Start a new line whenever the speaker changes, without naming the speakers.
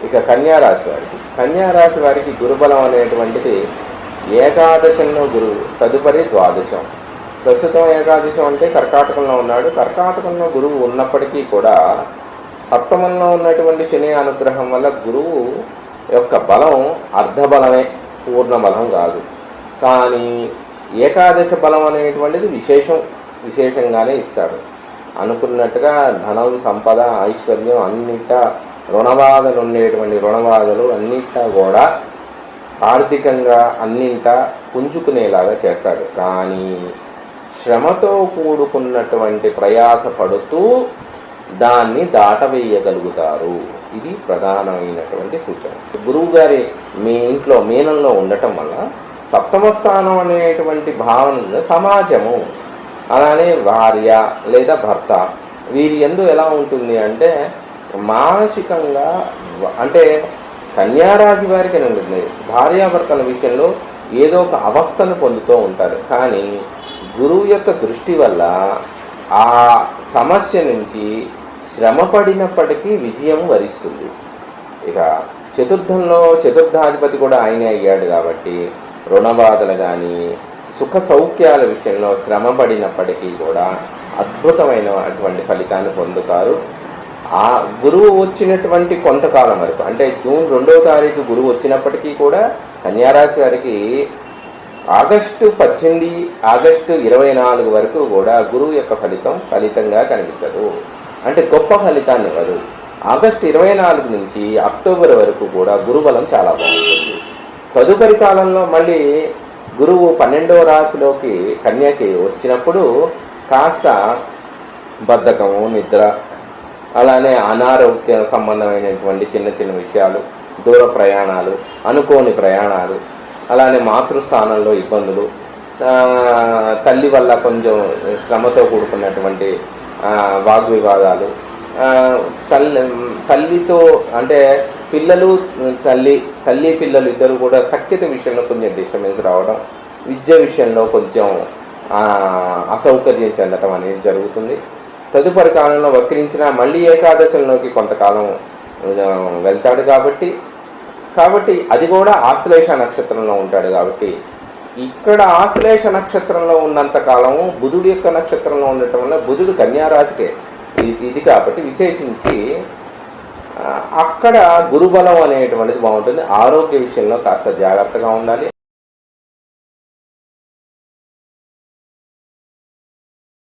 ఇక కన్యా రాశి వారికి గురుబలం అనేటువంటిది ఏకాదశంలో గురువు, తదుపరి ద్వాదశం. ప్రస్తుతం ఏకాదశం అంటే కర్కాటకంలో ఉన్నాడు. కర్కాటకంలో గురువు ఉన్నప్పటికీ కూడా సప్తమంలో ఉన్నటువంటి శని అనుగ్రహం వల్ల గురువు యొక్క బలం అర్ధబలమే, పూర్ణ బలం కాదు. కానీ ఏకాదశ బలం అనేటువంటిది విశేషంగానే ఇస్తాడు. అనుకున్నట్టుగా ధనం, సంపద, ఐశ్వర్యం అన్నిటా రుణబాధలు ఉండేటువంటి రుణబాధలు అన్నిటా కూడా ఆర్థికంగా అన్నింటా పుంజుకునేలాగా చేస్తాడు. కానీ శ్రమతో కూడుకున్నటువంటి ప్రయాస పడుతూ దాన్ని దాటవేయగలుగుతారు. ఇది ప్రధానమైనటువంటి సూచన. గురువు గారి మీ ఇంట్లో మీనంలో ఉండటం వల్ల సప్తమ స్థానం అనేటువంటి భావన సమాజము, అలానే భార్య లేదా భర్త, వీరి యందు ఎలా ఉంటుంది అంటే మానసికంగా, అంటే కన్యారాశి వారికి ఉంటుంది, భార్యాభర్తల విషయంలో ఏదో ఒక అవస్థను పొందుతూ ఉంటారు. కానీ గురువు యొక్క దృష్టి వల్ల ఆ సమస్య నుంచి శ్రమపడినప్పటికీ విజయం వరిస్తుంది. ఇక చతుర్థాధిపతి కూడా ఆయనే అయ్యాడు కాబట్టి రుణబాధలు కానీ సుఖ సౌఖ్యాల విషయంలో శ్రమ పడినప్పటికీ కూడా అద్భుతమైనటువంటి ఫలితాన్ని పొందుతారు. ఆ గురువు వచ్చినటువంటి కొంతకాలం వరకు, అంటే జూన్ 2వ తారీఖు గురువు వచ్చినప్పటికీ కూడా కన్యారాశి వారికి ఆగస్టు 18, ఆగస్టు 24 వరకు కూడా గురువు యొక్క ఫలితంగా కనిపించదు. అంటే గొప్ప ఫలితాన్ని ఇవ్వదు. ఆగస్టు 24 నుంచి అక్టోబర్ వరకు కూడా గురుబలం చాలా బాగుంటుంది. తదుపరి కాలంలో మళ్ళీ గురువు 12వ రాశిలోకి కన్యకి వచ్చినప్పుడు కాస్త బద్ధకము, నిద్ర, అలానే అనారోగ్య సంబంధమైనటువంటి చిన్న చిన్న విషయాలు, దూర ప్రయాణాలు, అనుకోని ప్రయాణాలు, అలానే మాతృస్థానంలో ఇబ్బందులు, తల్లి వల్ల కొంచెం శ్రమతో కూడుకున్నటువంటి వాగ్వివాదాలు, తల్లితో అంటే తల్లి పిల్లలు ఇద్దరు కూడా సఖ్యత విషయంలో కొంచెం డిస్టర్బెన్స్ రావడం, విద్య విషయంలో కొంచెం అసౌకర్యం చెందటం అనేది జరుగుతుంది. తదుపరి కాలంలో వక్రించిన మళ్ళీ ఏకాదశంలోకి కొంతకాలం వెళ్తాడు కాబట్టి అది కూడా ఆశ్లేష నక్షత్రంలో ఉంటాడు. కాబట్టి ఇక్కడ ఆశ్లేష నక్షత్రంలో ఉన్నంతకాలము బుధుడి యొక్క నక్షత్రంలో ఉండటం వల్ల బుధుడు కన్యారాశికే ఇది కాబట్టి విశేషించి అక్కడ గురుబలం అనేటువంటిది బాగుంటుంది. ఆరోగ్య విషయంలో కాస్త జాగ్రత్తగా ఉండాలి.